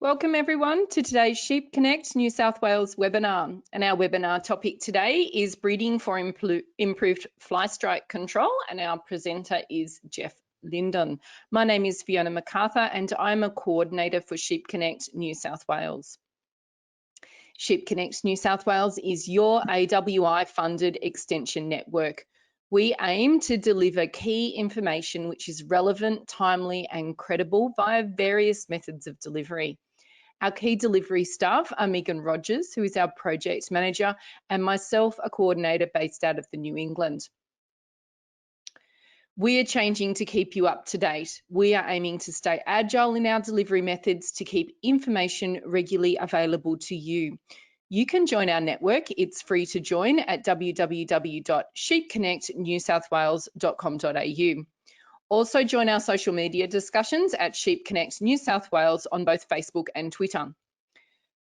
Welcome everyone to today's Sheep Connect New South Wales webinar. And our webinar topic today is breeding for improved fly strike control, and our presenter is Jeff Linden. My name is Fiona MacArthur and I'm a coordinator for Sheep Connect New South Wales. Sheep Connect New South Wales is your AWI funded extension network. We aim to deliver key information which is relevant, timely and credible via various methods of delivery. Our key delivery staff are Megan Rogers, who is our project manager, and myself, a coordinator based out of the New England. We are changing to keep you up to date. We are aiming to stay agile in our delivery methods to keep information regularly available to you. You can join our network. It's free to join at www.sheepconnectnewsouthwales.com.au. Also join our social media discussions at Sheep Connect New South Wales on both Facebook and Twitter.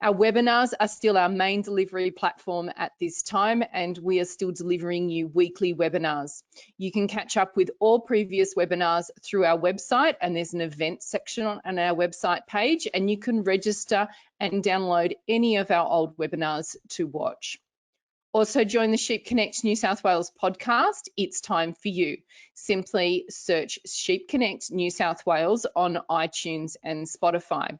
Our webinars are still our main delivery platform at this time, and we are still delivering you weekly webinars. You can catch up with all previous webinars through our website, and there's an events section on our website page, and you can register and download any of our old webinars to watch. Also join the Sheep Connect New South Wales podcast. It's time for you. Simply search Sheep Connect New South Wales on iTunes and Spotify.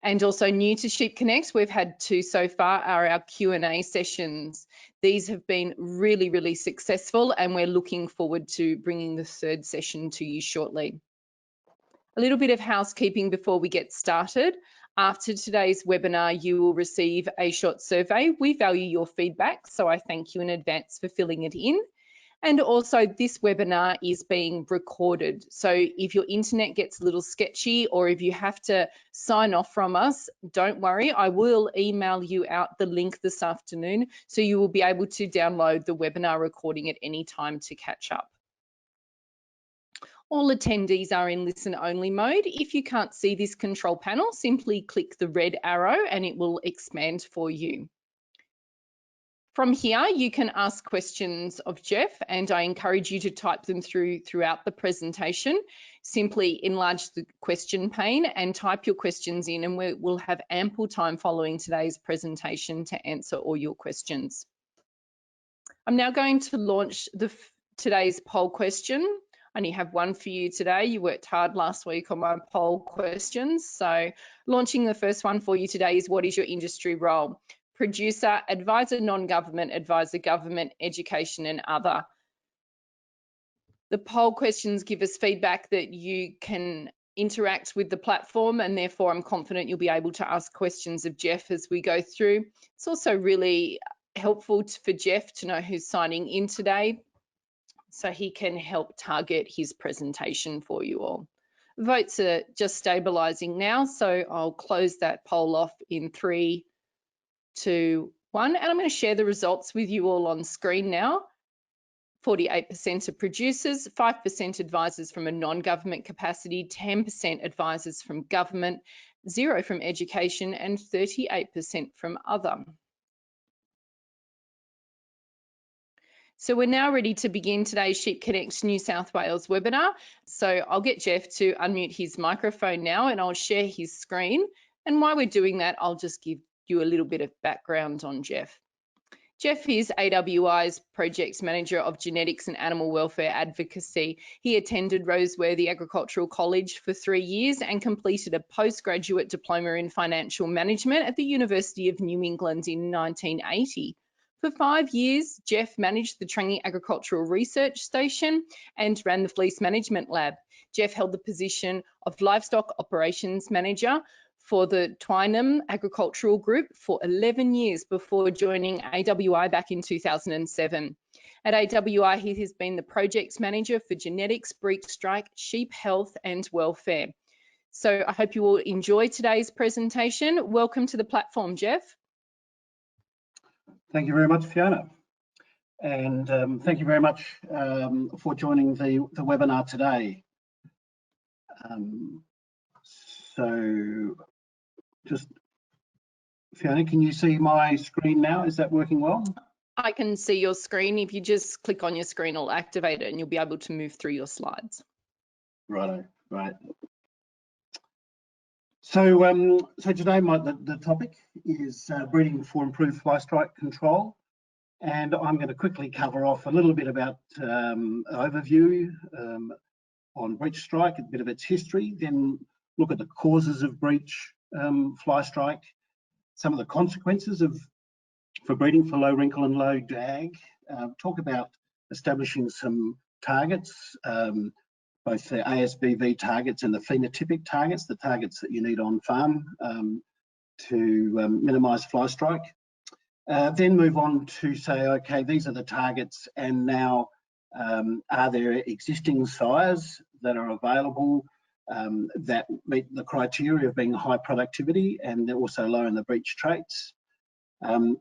And also new to Sheep Connect, we've had two so far, are our Q&A sessions. These have been really successful, and we're looking forward to bringing the third session to you shortly. A little bit of housekeeping before we get started. After today's webinar, you will receive a short survey. We value your feedback, so I thank you in advance for filling it in. And also this webinar is being recorded. So if your internet gets a little sketchy or if you have to sign off from us, don't worry, I will email you out the link this afternoon, so you will be able to download the webinar recording at any time to catch up. All attendees are in listen only mode. If you can't see this control panel, simply click the red arrow and it will expand for you. From here, you can ask questions of Jeff, and I encourage you to type them throughout the presentation. Simply enlarge the question pane and type your questions in, and we'll have ample time following today's presentation to answer all your questions. I'm now going to launch today's poll question. I only have one for you today. You worked hard last week on my poll questions. So launching the first one for you today is, what is your industry role? Producer, advisor, non-government, advisor, government, education and other. The poll questions give us feedback that you can interact with the platform, and therefore I'm confident you'll be able to ask questions of Jeff as we go through. It's also really helpful for Jeff to know who's signing in today, so he can help target his presentation for you all. Votes are just stabilising now, so I'll close that poll off in 3, 2, 1, and I'm going to share the results with you all on screen now. 48% are producers, 5% advisors from a non-government capacity, 10% advisors from government, 0 from education, and 38% from other. So we're now ready to begin today's Sheep Connect New South Wales webinar. So I'll get Jeff to unmute his microphone now, and I'll share his screen. And while we're doing that, I'll just give you a little bit of background on Jeff. Jeff is AWI's Project Manager of Genetics and Animal Welfare Advocacy. He attended Roseworthy Agricultural College for 3 years and completed a postgraduate diploma in financial management at the University of New England in 1980. For 5 years, Jeff managed the Trangie Agricultural Research Station and ran the Fleece Management Lab. Jeff held the position of Livestock Operations Manager for the Twynham Agricultural Group for 11 years before joining AWI back in 2007. At AWI, he has been the Project Manager for Genetics, Breed Strike, Sheep Health and Welfare. So I hope you all enjoy today's presentation. Welcome to the platform, Jeff. Thank you very much, Fiona. And thank you very much for joining the webinar today. So just, Fiona, can you see my screen now? Is that working well? I can see your screen. If you just click on your screen, I'll activate it and you'll be able to move through your slides. Right. So today the topic is breeding for improved fly strike control, and I'm going to quickly cover off a little bit about an overview on breech strike, a bit of its history, then look at the causes of breech fly strike, some of the consequences for breeding for low wrinkle and low dag, talk about establishing some targets, both the ASBV targets and the phenotypic targets, the targets that you need on farm to minimise fly strike. Then move on to say, okay, these are the targets, and now are there existing sires that are available that meet the criteria of being high productivity and they're also low in the breech traits?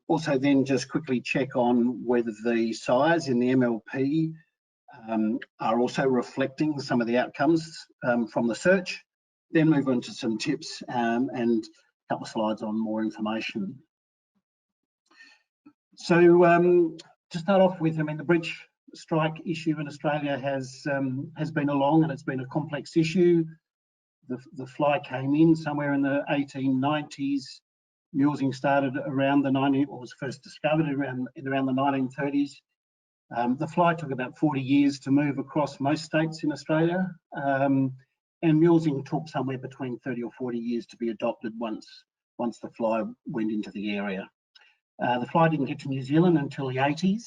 Also then just quickly check on whether the sires in the MLP are also reflecting some of the outcomes from the search. Then move on to some tips and a couple of slides on more information. So to start off with, I mean, the breech strike issue in Australia has been a long and it's been a complex issue. The fly came in somewhere in the 1890s. Mulesing started around the was first discovered around the 1930s. The fly took about 40 years to move across most states in Australia, and mulesing took somewhere between 30 or 40 years to be adopted once the fly went into the area. The fly didn't get to New Zealand until the 80s.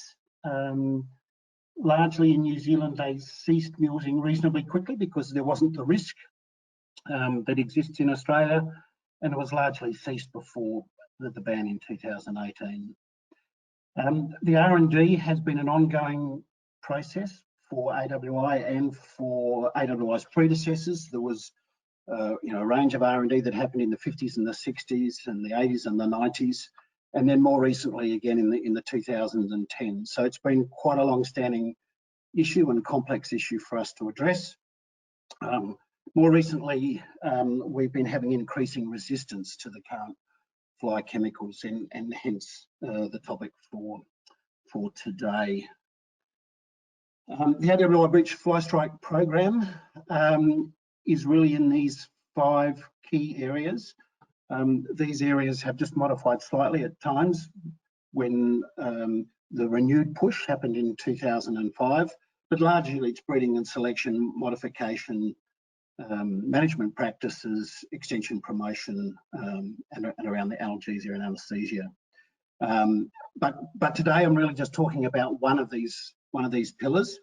Largely in New Zealand, they ceased mulesing reasonably quickly because there wasn't the risk that exists in Australia, and it was largely ceased before the ban in 2018. The R&D has been an ongoing process for AWI and for AWI's predecessors. There was a range of R&D that happened in the 50s and the 60s and the 80s and the 90s, and then more recently again in the 2010s. So it's been quite a long-standing issue and complex issue for us to address. More recently, we've been having increasing resistance to the current fly chemicals, and hence the topic for today. The AWI breech fly strike program is really in these 5 key areas. These areas have just modified slightly at times when the renewed push happened in 2005, but largely it's breeding and selection, modification, management practices, extension promotion, and around the analgesia and anaesthesia. But today I'm really just talking about one of these pillars,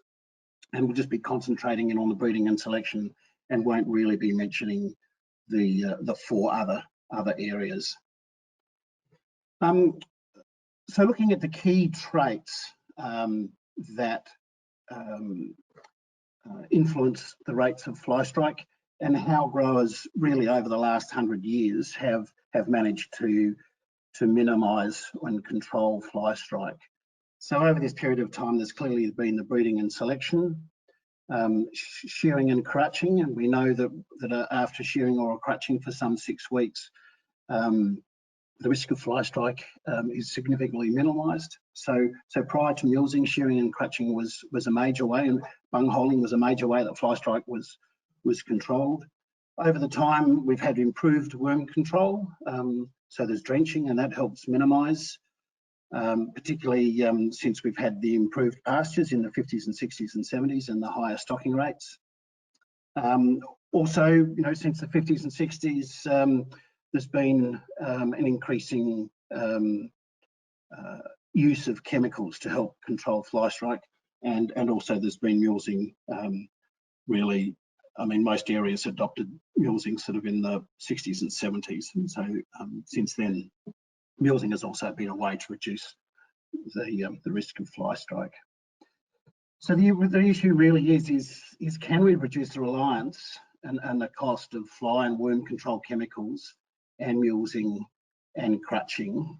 and we'll just be concentrating in on the breeding and selection, and won't really be mentioning the 4 other areas. So looking at the key traits that influence the rates of fly strike, and how growers really over the last 100 years have managed to minimise and control fly strike. So over this period of time, there's clearly been the breeding and selection, shearing and crutching, and we know that after shearing or crutching for some 6 weeks, the risk of fly strike is significantly minimised. So prior to mulesing, shearing and crutching was a major way, and bungholing was a major way that fly strike was controlled. Over the time, we've had improved worm control, so there's drenching, and that helps minimise, particularly since we've had the improved pastures in the 50s and 60s and 70s and the higher stocking rates. Also, since the 50s and 60s, there's been an increasing use of chemicals to help control fly strike, and also there's been mulesing. Really, I mean, most areas adopted mulesing sort of in the 60s and 70s, and so since then, mulesing has also been a way to reduce the risk of fly strike. So the issue really is can we reduce the reliance and the cost of fly and worm control chemicals and mulesing and crutching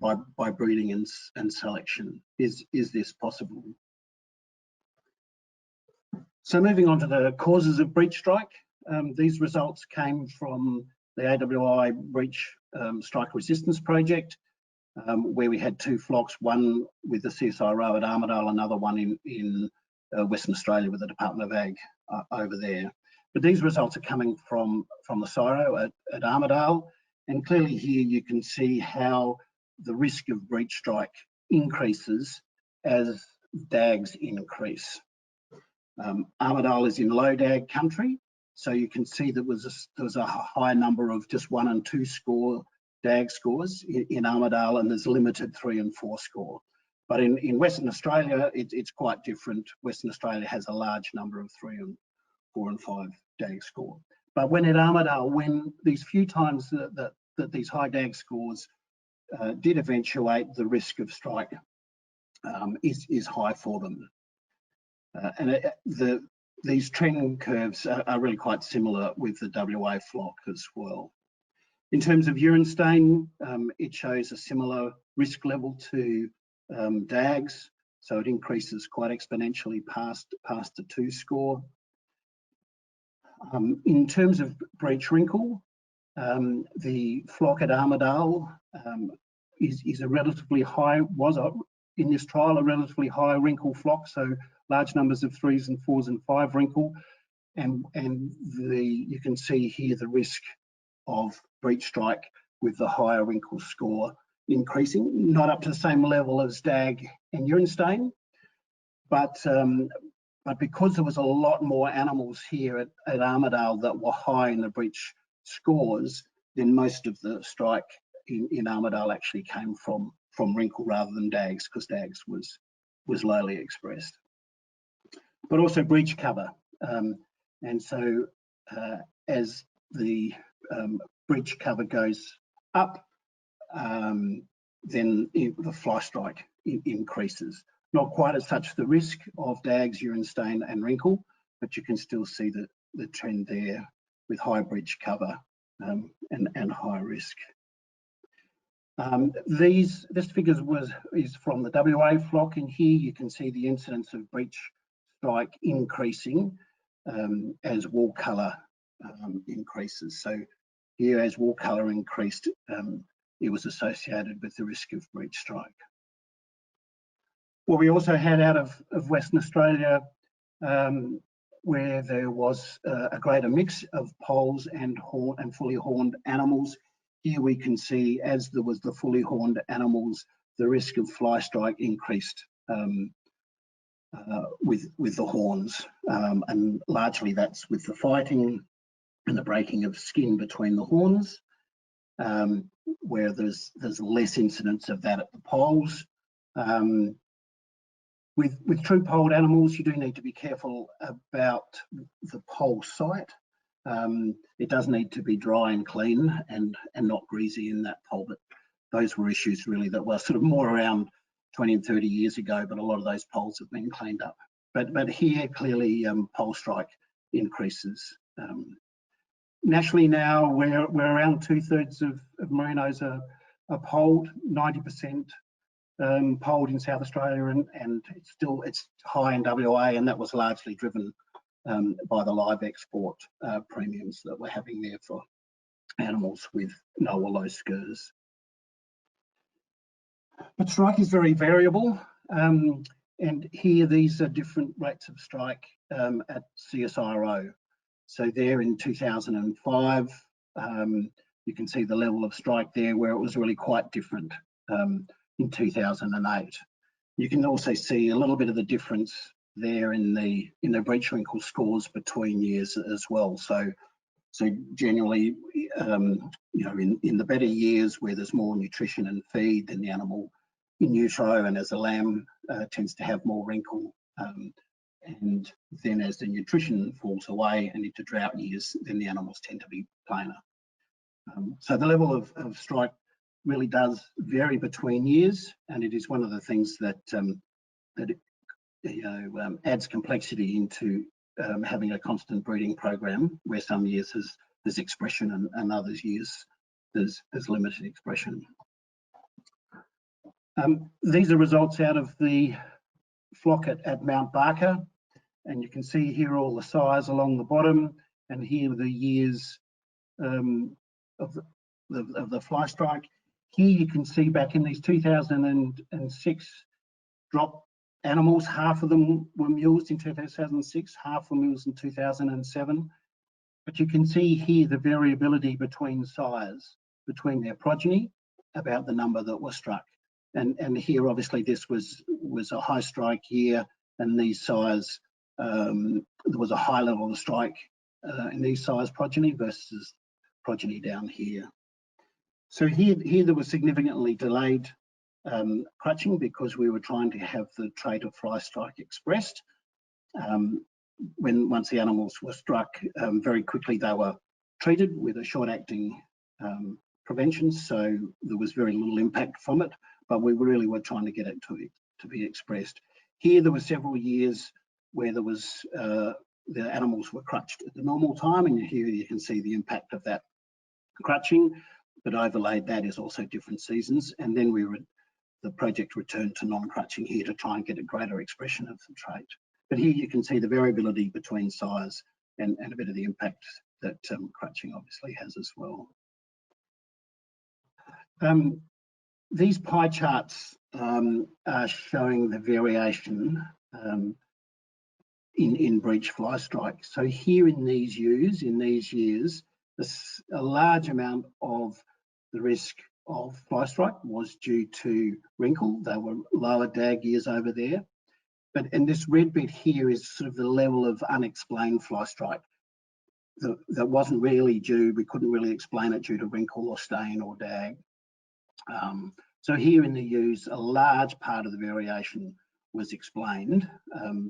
by breeding and selection? Is this possible? So moving on to the causes of breech strike, these results came from the AWI breech strike resistance project, where we had 2 flocks, one with the CSI Roe at Armidale, another one in Western Australia with the Department of Ag over there. But these results are coming from the CSIRO at Armidale, and clearly here you can see how the risk of breech strike increases as DAGs increase. Armidale is in low DAG country, so you can see there was a high number of just 1 and 2 score DAG scores in Armidale, and there's limited 3 and 4 score. But in Western Australia, it's quite different. Western Australia has a large number of 3 and 4 and 5 DAG score. But when at Armidale, when these few times that these high DAG scores did eventuate, the risk of strike is high for them. These trend curves are really quite similar with the WA flock as well. In terms of urine stain, it shows a similar risk level to DAGs, so it increases quite exponentially past the 2 score. In terms of breech wrinkle, the flock at Armidale is a relatively high, in this trial a relatively high wrinkle flock, so large numbers of 3s and 4s and 5 wrinkle, and you can see here the risk of breech strike with the higher wrinkle score increasing, not up to the same level as DAG and urine stain, but because there was a lot more animals here at Armidale that were high in the breech scores, then most of the strike in Armidale actually came from wrinkle rather than DAGs, because DAGs was lowly expressed. But also breech cover, and so as the breech cover goes up, then the fly strike increases. Not quite as such the risk of DAGs, urine stain and wrinkle, but you can still see the trend there with high breech cover and high risk. This figure is from the WA flock, and here you can see the incidence of breech strike increasing as wool colour increases. So here, as wool colour increased, it was associated with the risk of breech strike. What we also had out of Western Australia, where there was a greater mix of poles and fully horned animals. Here we can see, as there was the fully horned animals, the risk of fly strike increased with the horns, and largely that's with the fighting and the breaking of skin between the horns, where there's less incidence of that at the poles. With true polled animals, you do need to be careful about the pole site. It does need to be dry and clean and not greasy in that pole, but those were issues really that were sort of more around 20 and 30 years ago, but a lot of those poles have been cleaned up. But here, clearly, pole strike increases. Nationally now, we're around 2/3 of merinos are polled, 90% polled in South Australia, and it's high in WA, and that was largely driven by the live export premiums that we're having there for animals with no or low scurs. But strike is very variable, and here these are different rates of strike at CSIRO. So there in 2005, you can see the level of strike there, where it was really quite different in 2008. You can also see a little bit of the difference there in the breech wrinkle scores between years as well. So generally, you know, in the better years where there's more nutrition and feed, then the animal in utero and as a lamb tends to have more wrinkle, and then as the nutrition falls away and into drought years, then the animals tend to be plainer. So the level of strike really does vary between years, and it is one of the things that adds complexity into having a constant breeding program, where some years there's expression and others years there's limited expression. These are results out of the flock at Mount Barker, and you can see here all the size along the bottom, and here the years of the fly strike. Here you can see back in these 2006 drop animals, half of them were mules in 2006, half were mules in 2007, But you can see here the variability between sires, between their progeny, about the number that was struck. And here, obviously, this was a high strike year, and these sires, there was a high level of strike in these sires progeny versus progeny down here. So here there was significantly delayed crutching because we were trying to have the trait of fly strike expressed. Once the animals were struck, very quickly they were treated with a short-acting prevention, so there was very little impact from it, but we really were trying to get it to be expressed. Here there were several years where there was the animals were crutched at the normal time, and here you can see the impact of that crutching, but overlaid that is also different seasons, and then the project returned to non-crutching here to try and get a greater expression of the trait. But here you can see the variability between sires and a bit of the impact that crutching obviously has as well. These pie charts are showing the variation in breech fly strike. So here in these years, a large amount of the risk of fly strike was due to wrinkle. They were lower dag years over there. And this red bit here is sort of the level of unexplained fly strike that wasn't really due, we couldn't really explain it due to wrinkle or stain or dag. So here in the ewes, a large part of the variation was explained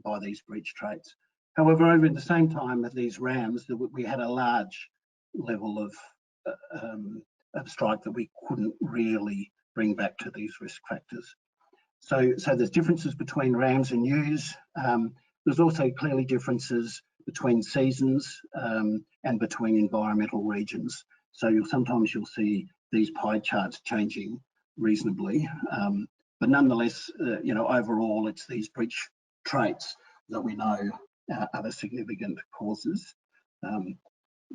by these breech traits. However, over at the same time at these rams, we had a large level of strike that we couldn't really bring back to these risk factors. So there's differences between rams and ewes. There's also clearly differences between seasons and between environmental regions. So sometimes you'll see these pie charts changing reasonably, but nonetheless, overall, it's these breech traits that we know are the significant causes.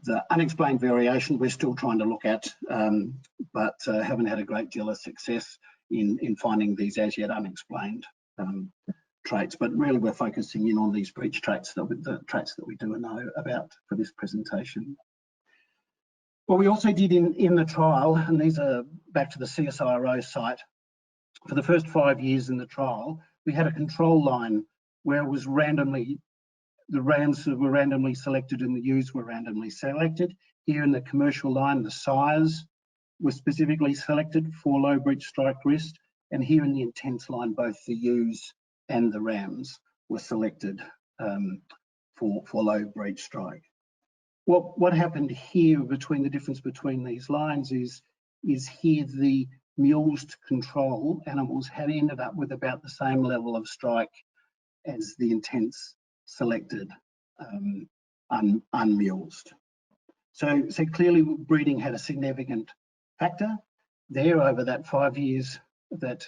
The unexplained variation we're still trying to look at, but haven't had a great deal of success in finding these as yet unexplained traits. But really, we're focusing in on these breech traits, the traits that we do know about for this presentation. What we also did in the trial, and these are back to the CSIRO site, for the first 5 years in the trial, we had a control line where it was the rams were randomly selected and the ewes were randomly selected. Here in the commercial line, the sires were specifically selected for low breech strike risk, and here in the intense line, both the ewes and the rams were selected for low breech strike. What happened here between the difference between these lines is here the mules control animals had ended up with about the same level of strike as the intense selected unmulesed. So clearly breeding had a significant factor there over that 5 years that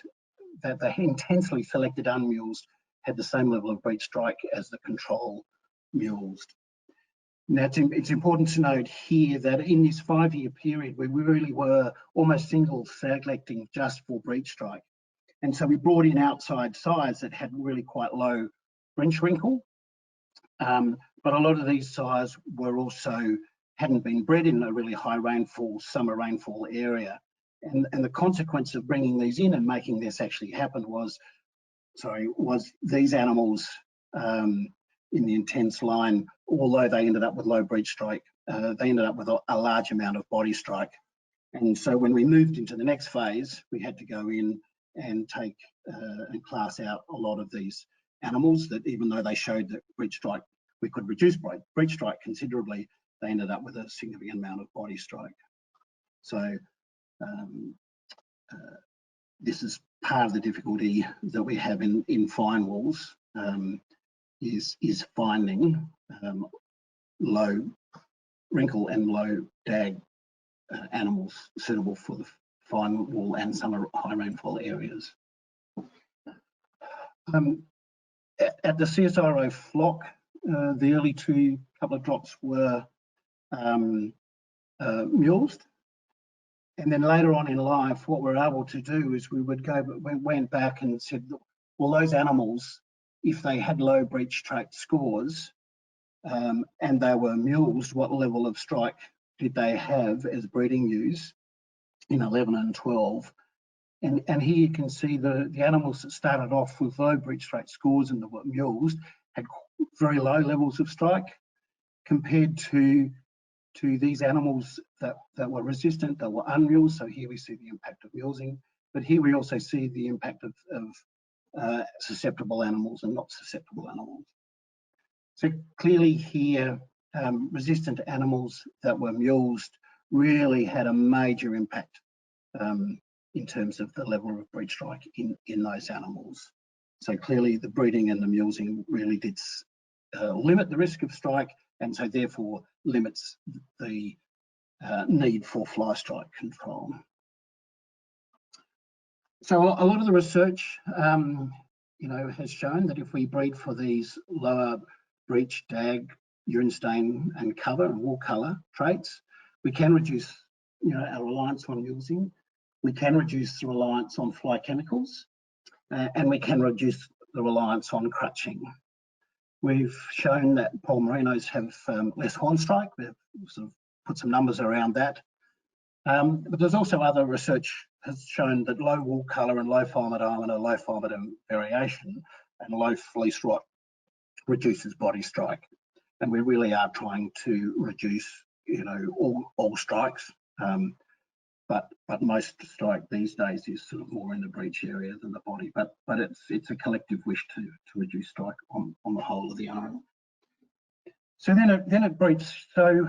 the intensely selected unmulesed had the same level of breech strike as the control mulesed. Now, it's important to note here that in this 5-year period, we really were almost single selecting just for breech strike. And so we brought in outside sires that had really quite low breech wrinkle. But a lot of these sires hadn't been bred in a really high rainfall, summer rainfall area. And the consequence of bringing these in and making this actually happen was these animals in the intense line, although they ended up with low breech strike, they ended up with a large amount of body strike. And so when we moved into the next phase, we had to go in and take and class out a lot of these animals that, even though they showed that breech strike, we could reduce breech strike considerably, they ended up with a significant amount of body strike. So this is part of the difficulty that we have in fine wools, is finding low wrinkle and low dag animals suitable for the fine wool and summer high rainfall areas. At the CSIRO flock, the early couple of drops were mulesed. And then later on in life, what we're able to do is we went back and said, well, those animals, if they had low breech trait scores, and they were mules, what level of strike did they have as breeding ewes in 11 and 12? And here you can see the animals that started off with low breech strike scores and the mules had very low levels of strike compared to these animals that were resistant, that were unmuled. So here we see the impact of mulesing, but here we also see the impact of susceptible animals and not susceptible animals. So clearly here, resistant animals that were mulesed really had a major impact in terms of the level of breech strike in those animals. So clearly the breeding and the mulesing really did limit the risk of strike, and so therefore limits the need for fly strike control. So a lot of the research has shown that if we breed for these lower breech, dag, urine stain and cover and wool colour traits, we can reduce our reliance on mulesing. We can reduce the reliance on fly chemicals, and we can reduce the reliance on crutching. We've shown that poll merinos have less horn strike. We've sort of put some numbers around that. But there's also other research has shown that low wool colour and low file diameter, low file variation and low fleece rot reduces body strike. And we really are trying to reduce all strikes. But most strike these days is sort of more in the breech area than the body. But it's a collective wish to reduce strike on the whole of the animal. So then it breeds. So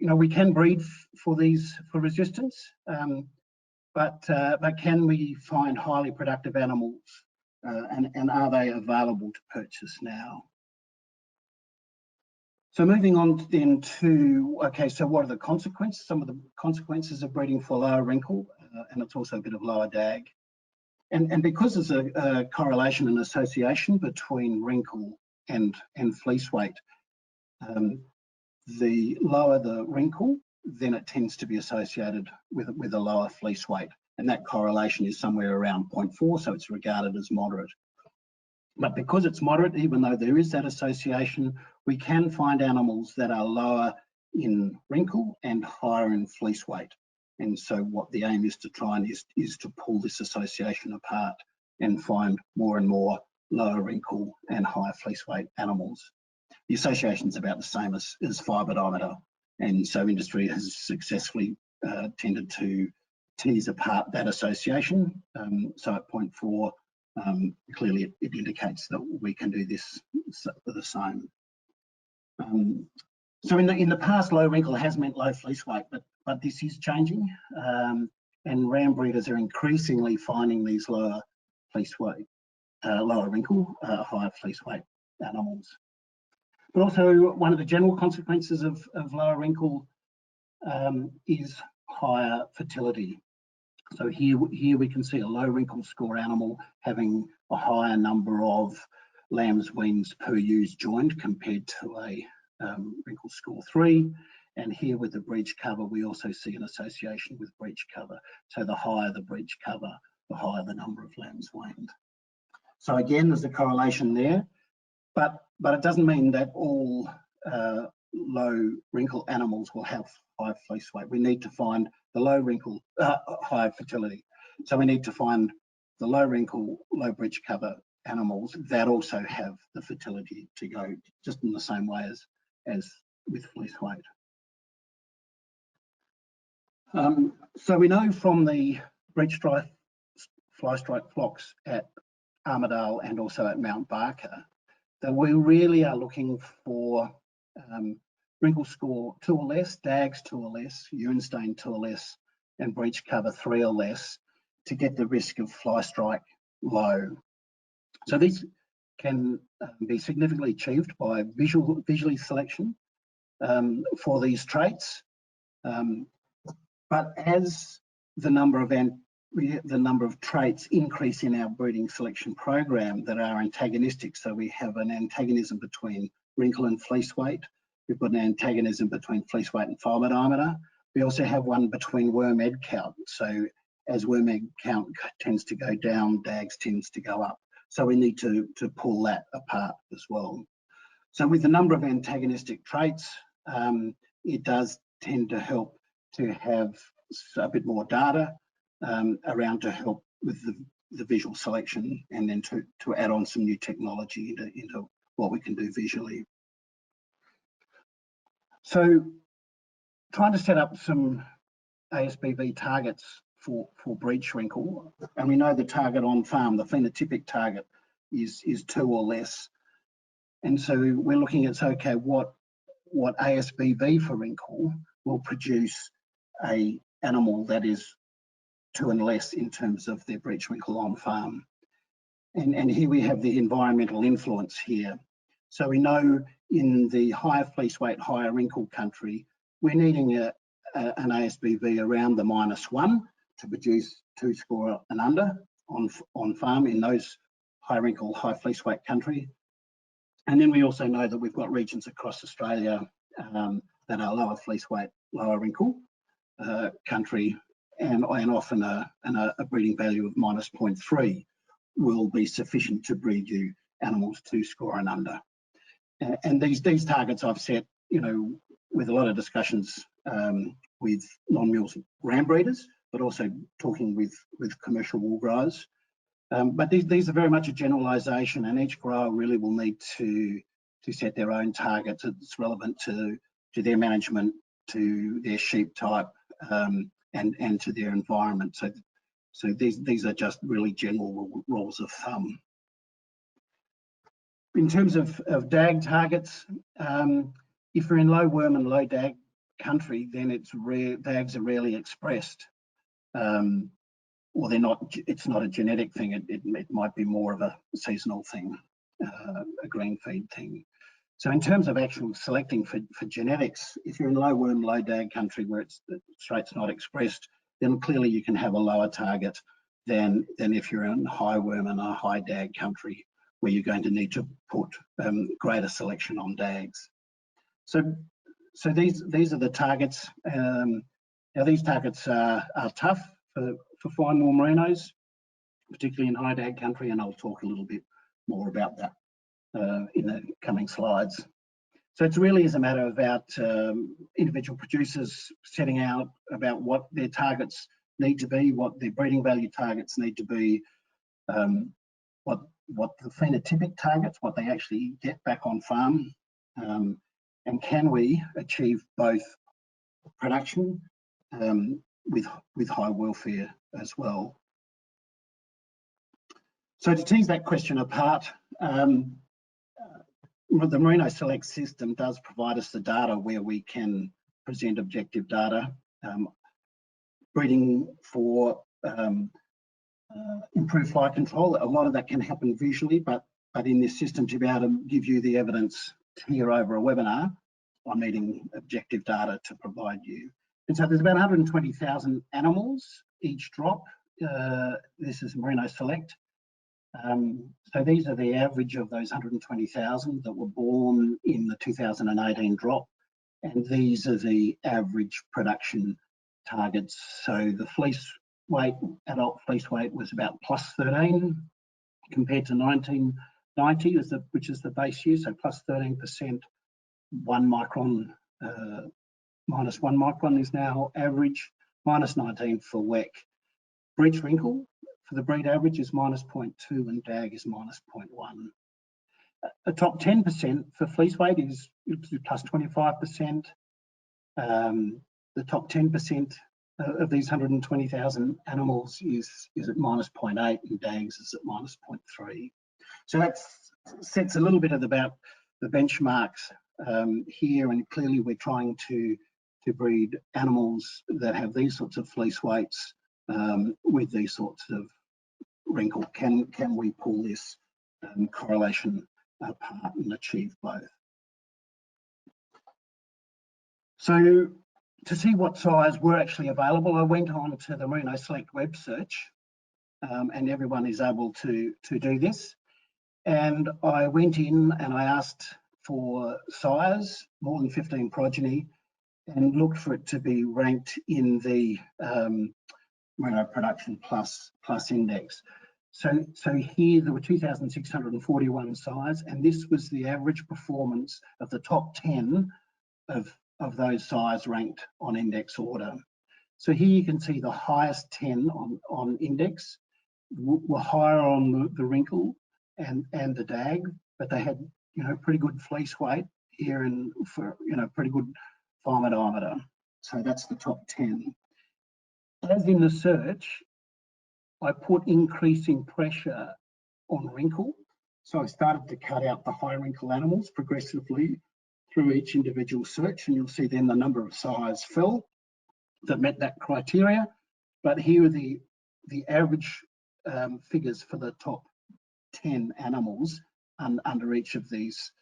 we can breed for resistance, but can we find highly productive animals, and are they available to purchase now? So moving on then to, okay, so what are the consequences? Some of the consequences of breeding for lower wrinkle, and it's also a bit of lower dag. And because there's a correlation and association between wrinkle and fleece weight, the lower the wrinkle, then it tends to be associated with a lower fleece weight. And that correlation is somewhere around 0.4, so it's regarded as moderate. But because it's moderate, even though there is that association, we can find animals that are lower in wrinkle and higher in fleece weight. And so what the aim is to try and is to pull this association apart and find more and more lower wrinkle and higher fleece weight animals. The association is about the same as fibre diameter. And so industry has successfully tended to tease apart that association. So at 0.4, clearly it indicates that we can do this the same. So in the past, low wrinkle has meant low fleece weight, but this is changing, and ram breeders are increasingly finding these lower fleece weight, lower wrinkle, higher fleece weight animals. But also one of the general consequences of lower wrinkle is higher fertility. So here we can see a low wrinkle score animal having a higher number of lambs weans per ewes joined compared to a wrinkle score 3. And here with the breech cover, we also see an association with breech cover. So the higher the breech cover, the higher the number of lambs weaned. So again, there's a correlation there, but it doesn't mean that all low wrinkle animals will have high fleece weight. We need to find the low wrinkle, high fertility. So we need to find the low wrinkle, low breech cover animals that also have the fertility to go just in the same way as with fleece weight. So we know from the breech strike, fly strike flocks at Armidale and also at Mount Barker that we really are looking for wrinkle score 2 or less, dags 2 or less, urine stain 2 or less, and breech cover 3 or less to get the risk of fly strike low. So these can be significantly achieved by visually selection for these traits. But as the number of traits increase in our breeding selection program that are antagonistic, so we have an antagonism between wrinkle and fleece weight. We've got an antagonism between fleece weight and fibre diameter. We also have one between worm egg count. So as worm egg count tends to go down, dags tends to go up. So we need to pull that apart as well. So with a number of antagonistic traits, it does tend to help to have a bit more data around to help with the visual selection, and then to add on some new technology into what we can do visually. So trying to set up some ASBV targets for breech wrinkle, and we know the target on farm, the phenotypic target, is 2 or less. And so we're looking at, okay, what ASBV for wrinkle will produce a animal that is 2 and less in terms of their breech wrinkle on farm. And here we have the environmental influence here. So we know in the higher fleece weight, higher wrinkle country, we're needing an ASBV around the -1 to produce 2 score and under on farm in those high wrinkle, high fleece weight country. And then we also know that we've got regions across Australia that are lower fleece weight, lower wrinkle country, and often a breeding value of -0.3 will be sufficient to breed you animals 2 score and under. And these targets I've set, you know, with a lot of discussions with non-mulls ram breeders, but also talking with commercial wool growers. But these are very much a generalisation, and each grower really will need to set their own targets. It's relevant to their management, to their sheep type, and to their environment. So these are just really general rules of thumb. In terms of DAG targets, if you're in low worm and low DAG country, then DAGs are rarely expressed. Or they're not. It's not a genetic thing. It might be more of a seasonal thing, a green feed thing. So in terms of actual selecting for genetics, if you're in low worm, low DAG country where the trait's not expressed, then clearly you can have a lower target than if you're in high worm and a high DAG country where you're going to need to put greater selection on DAGs. So these are the targets. Now these targets are tough for fine wool merinos, particularly in high DAG country, and I'll talk a little bit more about that in the coming slides. So it really is a matter about individual producers setting out about what their targets need to be, what their breeding value targets need to be, what the phenotypic targets, what they actually get back on farm, and can we achieve both production with high welfare as well. So to tease that question apart, the Merino Select system does provide us the data where we can present objective data. Breeding for improved fly control, a lot of that can happen visually, but in this system, to be able to give you the evidence here over a webinar, I'm needing objective data to provide you. And so there's about 120,000 animals each drop. This is Merino Select. So these are the average of those 120,000 that were born in the 2018 drop. And these are the average production targets. So the fleece weight, adult fleece weight was about +13 compared to 1990, which is the base year. So +13%, 1 micron, -1 micron is now average, -19 for WEC. Breech wrinkle for the breed average is -0.2 and DAG is -0.1. The top 10% for fleece weight is +25%. The top 10% of these 120,000 animals is at -0.8 and DAGs is at -0.3. So that sets a little bit about the benchmarks here, and clearly we're trying to breed animals that have these sorts of fleece weights with these sorts of wrinkle. Can we pull this correlation apart and achieve both? So to see what size were actually available, I went on to the Merino Select web search, and everyone is able to do this. And I went in and I asked for size, more than 15 progeny, and looked for it to be ranked in the Merino Production Plus Index. So here there were 2,641 sires, and this was the average performance of the top 10 of those sires ranked on index order. So here you can see the highest 10 on index were higher on the wrinkle and the dag, but they had, you know, pretty good fleece weight here and for, you know, pretty good farmer diameter. So that's the top 10. As in the search, I put increasing pressure on wrinkle. So I started to cut out the high wrinkle animals progressively through each individual search, and you'll see then the number of sires fell that met that criteria. But here are the average figures for the top 10 animals under each of these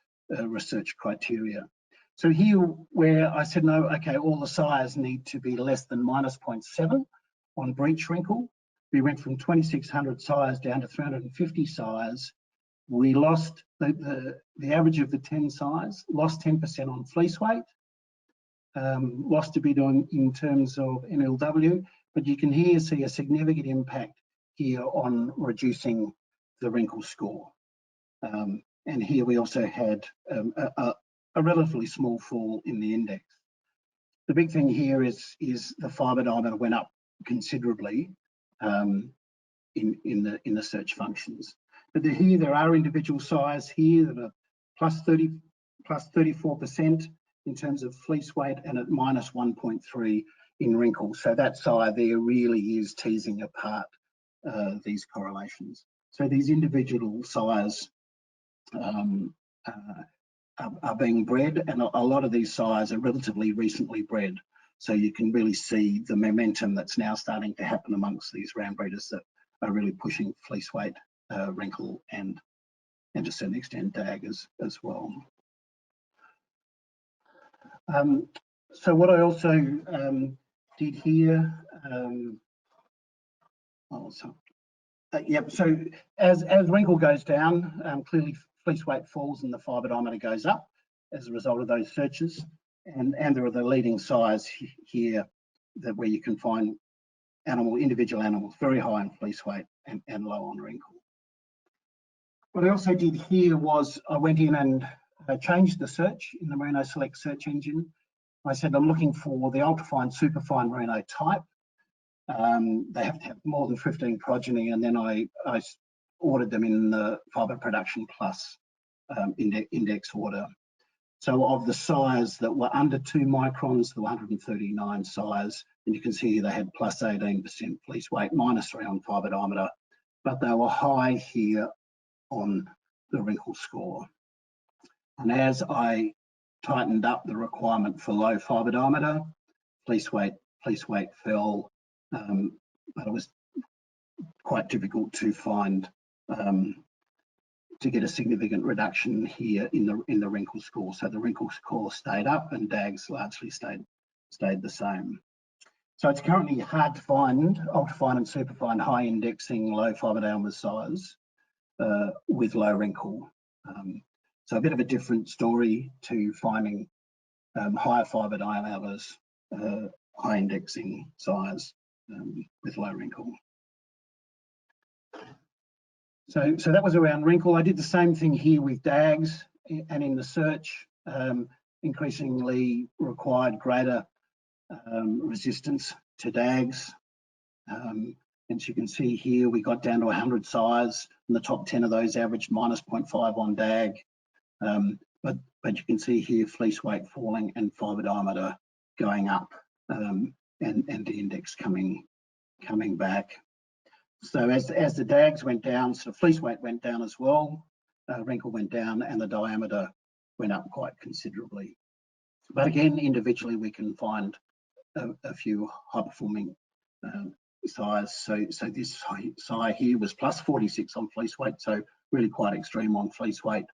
research criteria. So here where I said, no, okay, all the sires need to be less than -0.7 on breech wrinkle. We went from 2,600 sires down to 350 sires. We lost the average of the 10 sires, lost 10% on fleece weight, lost a bit in terms of NLW, but you can here see a significant impact here on reducing the wrinkle score. And here we also had a relatively small fall in the index. The big thing here is the fibre diameter went up considerably in the search functions. But here there are individual sires here that are plus 34% in terms of fleece weight and at -1.3 in wrinkle. So that sire there really is teasing apart these correlations. So these individual sires are being bred, and a lot of these sires are relatively recently bred. So you can really see the momentum that's now starting to happen amongst these ram breeders that are really pushing fleece weight, wrinkle, and to a certain extent dag as well. So what I also did here, so as wrinkle goes down, clearly fleece weight falls and the fibre diameter goes up as a result of those searches. And there are the leading sires here where you can find individual animals very high in fleece weight and low on wrinkle. What I also did here was I went in and changed the search in the Merino Select search engine. I said I'm looking for the ultrafine, superfine Merino type. They have to have more than 15 progeny, and then I ordered them in the Fibre Production Plus index order. So of the sires that were under 2 microns, there were 139 sires, and you can see they had plus 18% fleece weight, -3 on fibre diameter, but they were high here on the wrinkle score. And as I tightened up the requirement for low fibre diameter, fleece weight fell, but it was quite difficult to find to get a significant reduction here in the wrinkle score. So the wrinkle score stayed up and DAGs largely stayed the same. So it's currently hard to find ultrafine and superfine high indexing low fibre diameter sires with low wrinkle. So a bit of a different story to finding higher fibre diameters, high indexing sires with low wrinkle. So that was around wrinkle. I did the same thing here with DAGs, and in the search, increasingly required greater resistance to DAGs. As you can see here, we got down to 100 sires, and the top 10 of those averaged -0.5 on DAG. But you can see here fleece weight falling and fibre diameter going up, and the index coming back. So as the DAGs went down, so fleece weight went down as well, wrinkle went down, and the diameter went up quite considerably. But again, individually, we can find a few high-performing sires. So this sire here was +46 on fleece weight, so really quite extreme on fleece weight,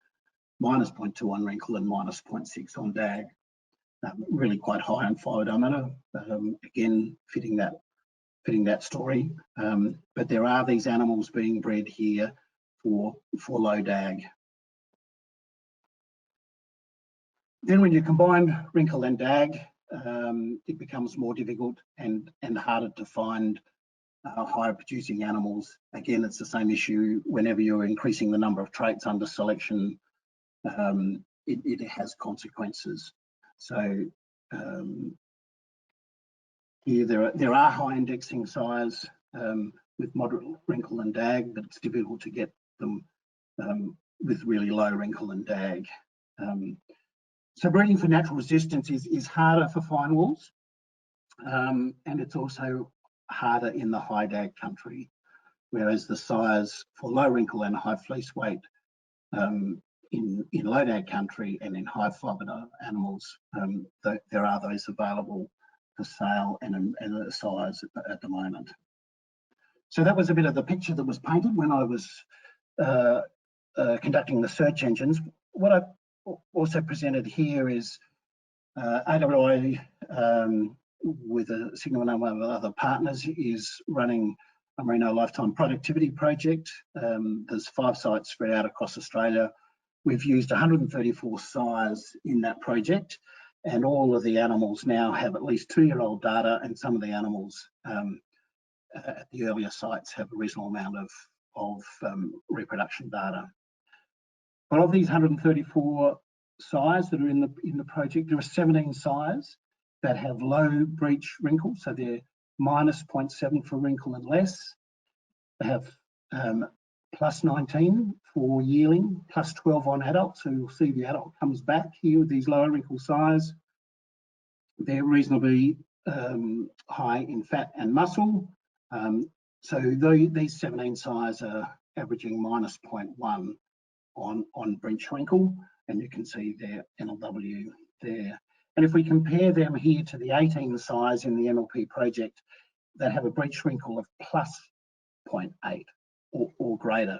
-0.2 on wrinkle, and -0.6 on DAG. Really quite high on fibre diameter, again fitting that story. But there are these animals being bred here for low DAG. Then when you combine wrinkle and DAG, it becomes more difficult and harder to find higher producing animals. Again, it's the same issue whenever you're increasing the number of traits under selection, it has consequences. So here there are high indexing sires with moderate wrinkle and dag, but it's difficult to get them with really low wrinkle and dag. So breeding for natural resistance is harder for fine wools, and it's also harder in the high dag country, whereas the sires for low wrinkle and high fleece weight in low dag country and in high fibre animals, there are those available for sale and the sires at the moment. So that was a bit of the picture that was painted when I was conducting the search engines. What I've also presented here is AWI with a significant number of other partners is running a merino lifetime productivity project. There's 5 sites spread out across Australia. We've used 134 sires in that project, and all of the animals now have at least 2-year-old data, and some of the animals at the earlier sites have a reasonable amount of reproduction data. But of these 134 sires that are in the project, there are 17 sires that have low breech wrinkle, so they're minus 0.7 for wrinkle and less. They have plus 19 for yearling, plus 12 on adult, so you'll see the adult comes back here with these lower wrinkle sires. They're reasonably high in fat and muscle. So these 17 sires are averaging minus 0.1 on breech wrinkle, and you can see their NLW there. And if we compare them here to the 18 sires in the MLP project that have a breech wrinkle of plus 0.8 or greater,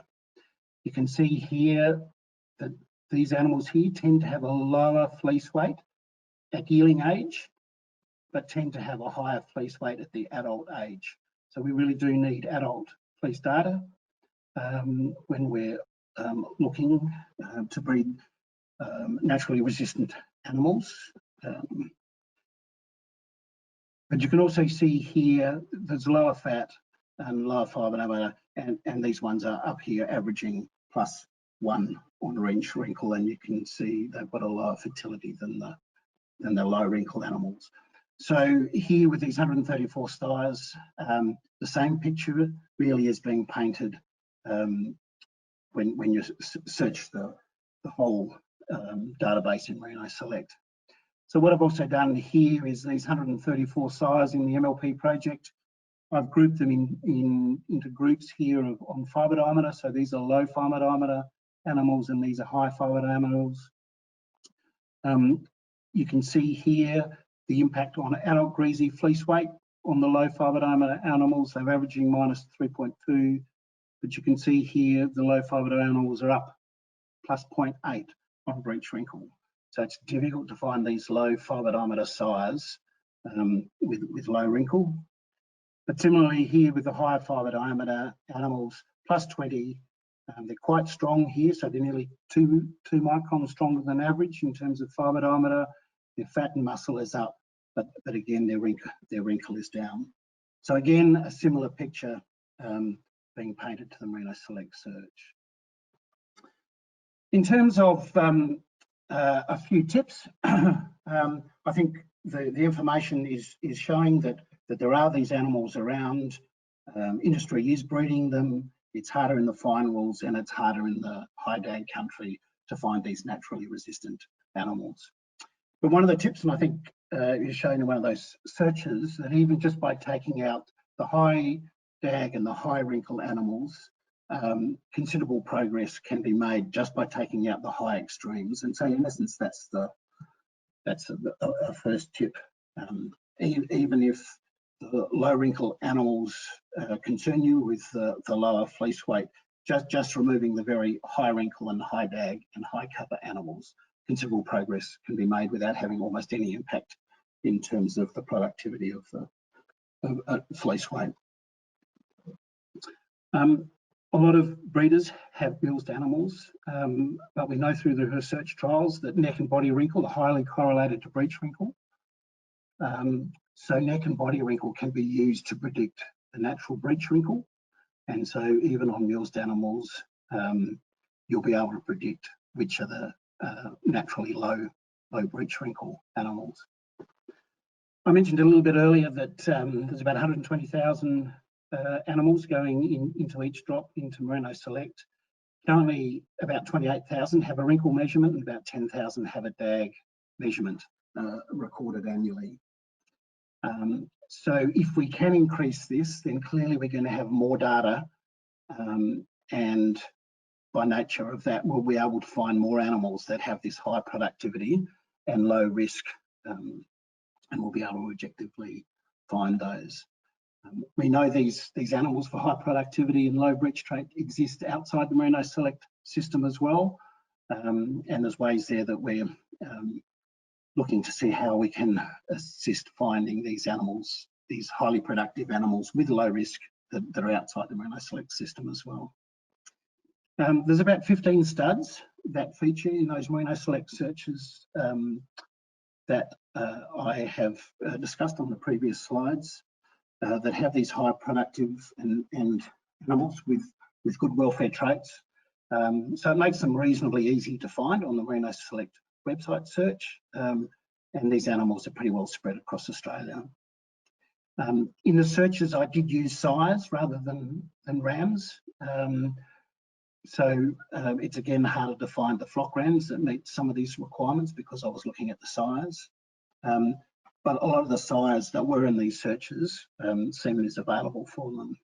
you can see here that these animals here tend to have a lower fleece weight at yearling age, but tend to have a higher fleece weight at the adult age. So we really do need adult fleece data when we're looking to breed naturally resistant animals. But you can also see here there's lower fat and lower fibre number, and these ones are up here averaging plus 1 on breech wrinkle, and you can see they've got a lower fertility than the low wrinkle animals. So here with these 134 sires, the same picture really is being painted when you search the whole database in Merino Select. So what I've also done here is these 134 sires in the MLP project, I've grouped them into groups here on fibre diameter. So these are low fibre diameter animals and these are high fibre animals. You can see here the impact on adult greasy fleece weight on the low fibre diameter animals. They're averaging minus 3.2, but you can see here the low fibre animals are up plus 0.8 on breech wrinkle. So it's difficult to find these low fibre diameter sires with low wrinkle. But similarly here with the higher fibre diameter animals, plus 20, they're quite strong here, so they're nearly 2 microns stronger than average in terms of fibre diameter. Their fat and muscle is up, but again their wrinkle is down. So again, a similar picture being painted to the Merino Select search. In terms of a few tips, I think the information is showing that there are these animals around. Industry is breeding them. It's harder in the fine wools and it's harder in the high dag country to find these naturally resistant animals. But one of the tips, and I think is shown in one of those searches, that even just by taking out the high dag and the high wrinkle animals, considerable progress can be made just by taking out the high extremes. And so in essence, that's a first tip. Even if the low wrinkle animals concern you with the lower fleece weight, just removing the very high wrinkle and high dag and high cover animals, considerable progress can be made without having almost any impact in terms of the productivity of the fleece weight. A lot of breeders have bilged animals, but we know through the research trials that neck and body wrinkle are highly correlated to breech wrinkle. So neck and body wrinkle can be used to predict natural breech wrinkle. And so even on mulesed animals, you'll be able to predict which are the naturally low breech wrinkle animals. I mentioned a little bit earlier that there's about 120,000 animals going into each drop into Merino Select. Currently, about 28,000 have a wrinkle measurement and about 10,000 have a DAG measurement recorded annually. So if we can increase this, then clearly we're going to have more data, and by nature of that, we'll be able to find more animals that have this high productivity and low risk, and we'll be able to objectively find those. We know these animals for high productivity and low breech trait exist outside the Merino Select system as well, and there's ways there that we're looking to see how we can assist finding these animals, these highly productive animals with low risk that are outside the Merino Select system as well. There's about 15 studs that feature in those Merino Select searches that I have discussed on the previous slides, that have these high productive and animals with good welfare traits. So it makes them reasonably easy to find on the Merino Select website search, and these animals are pretty well spread across Australia. In the searches, I did use size rather than rams. So it's again harder to find the flock rams that meet some of these requirements because I was looking at the size. But a lot of the size that were in these searches seem is available for them.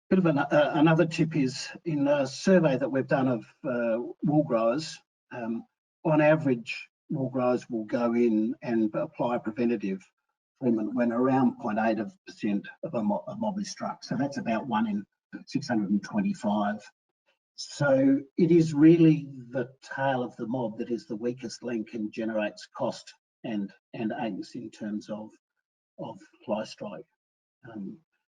Bit of another tip is in a survey that we've done of wool growers, on average, wool growers will go in and apply preventative treatment when around 0.8% of a mob is struck. So that's about 1 in 625. So it is really the tail of the mob that is the weakest link and generates cost and angst in terms of fly strike.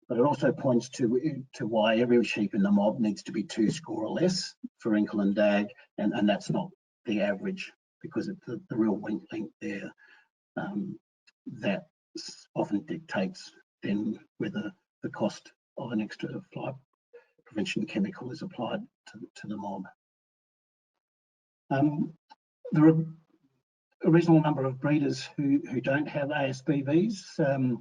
But it also points to why every sheep in the mob needs to be 2 score or less for wrinkle and DAG, and that's not the average, because it's the real weak link there that often dictates then whether the cost of an extra fly prevention chemical is applied to the mob. There are a reasonable number of breeders who don't have ASBVs,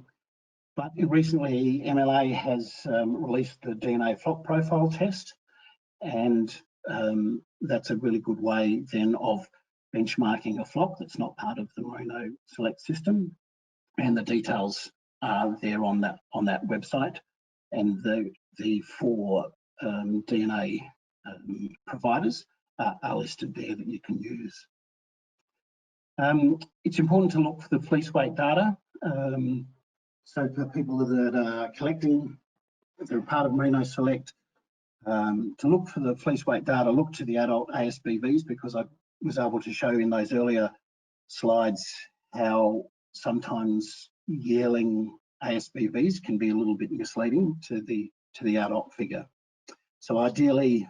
but recently MLA has released the DNA flock profile test, and that's a really good way then of benchmarking a flock that's not part of the Merino Select system, and the details are there on that website, and the 4 DNA providers are listed there that you can use. It's important to look for the fleece weight data. So for people that are collecting, if they're part of Merino Select, to look for the fleece weight data, look to the adult ASBVs, because I was able to show in those earlier slides how sometimes yearling ASBVs can be a little bit misleading to the adult figure. So ideally,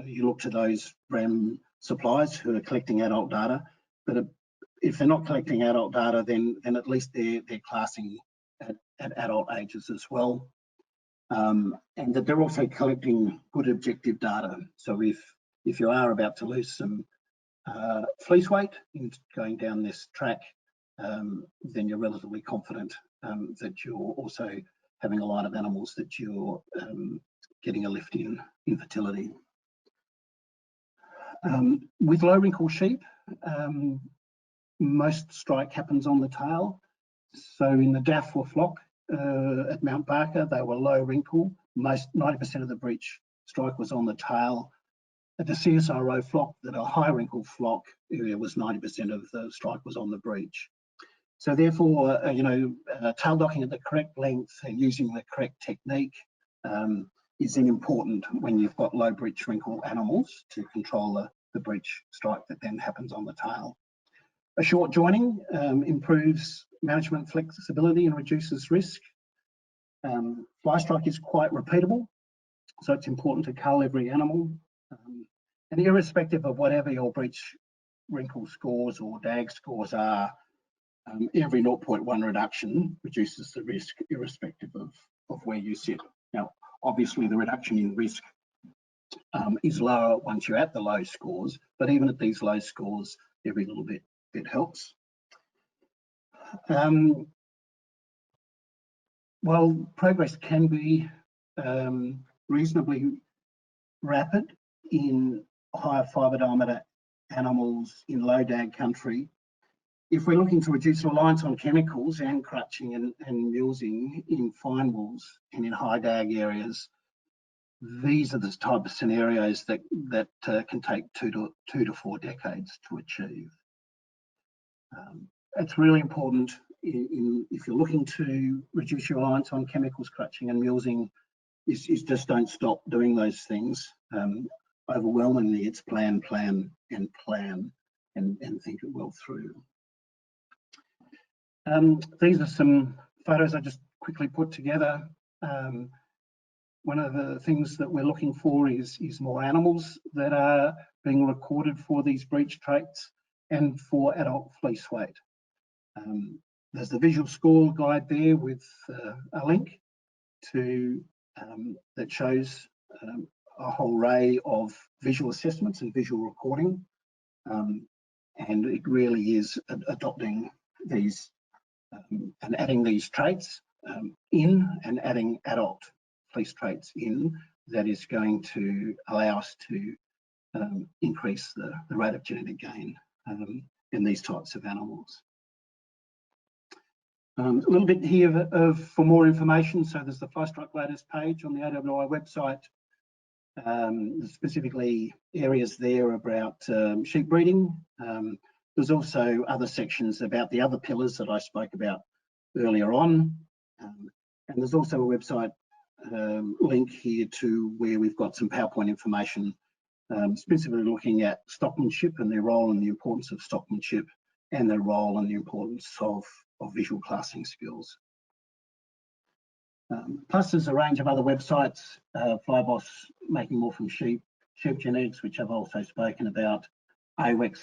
you look to those RAM suppliers who are collecting adult data, but if they're not collecting adult data, then at least they're classing at adult ages as well, and that they're also collecting good objective data. So if you are about to lose some fleece weight in going down this track, then you're relatively confident that you're also having a line of animals that you're getting a lift in fertility. With low wrinkle sheep, most strike happens on the tail. So in the Daphne flock at Mount Barker, they were low wrinkle. 90% of the breech strike was on the tail. At the CSIRO flock, that a high wrinkle flock area, was 90% of the strike was on the breech. So therefore, tail docking at the correct length and using the correct technique is important when you've got low breech wrinkle animals to control the breech strike that then happens on the tail. A short joining improves management flexibility and reduces risk. Fly strike is quite repeatable, so it's important to cull every animal. And irrespective of whatever your breech wrinkle scores or DAG scores are, every 0.1 reduction reduces the risk irrespective of where you sit. Now, obviously the reduction in risk is lower once you're at the low scores, but even at these low scores, every little bit helps. While progress can be reasonably rapid in higher fibre diameter animals in low DAG country, if we're looking to reduce reliance on chemicals and crutching and mulesing in fine wools and in high DAG areas, these are the type of scenarios that can take 2 to 4 decades to achieve. It's really important if you're looking to reduce your reliance on chemicals, crutching and mulesing, is just don't stop doing those things. Overwhelmingly, it's plan, and think it well through. These are some photos I just quickly put together. One of the things that we're looking for is more animals that are being recorded for these breech traits and for adult fleece weight. There's the visual score guide there with a link to that shows a whole array of visual assessments and visual recording, and it really is adopting these and adding these traits in and adding adult fleece traits in that is going to allow us to increase the rate of genetic gain in these types of animals. A little bit here for more information. So there's the flystrike latest page on the AWI website. Specifically areas there about sheep breeding. There's also other sections about the other pillars that I spoke about earlier on. And there's also a website link here to where we've got some PowerPoint information, specifically looking at stockmanship and their role and the importance of stockmanship and their role and the importance of visual classing skills. Plus there's a range of other websites, Flyboss, Making More from Sheep Genetics, which I've also spoken about. AWEX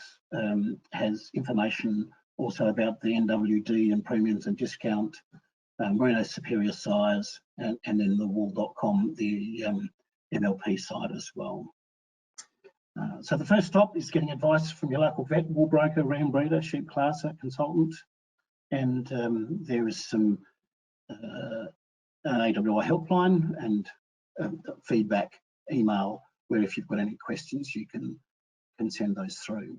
has information also about the NWD and premiums and discount, Merino superior size, and then the wool.com, the MLP site as well. So the first stop is getting advice from your local vet, wool broker, ram breeder, sheep classer, consultant, and there is some an AWI helpline and feedback email where if you've got any questions you can send those through.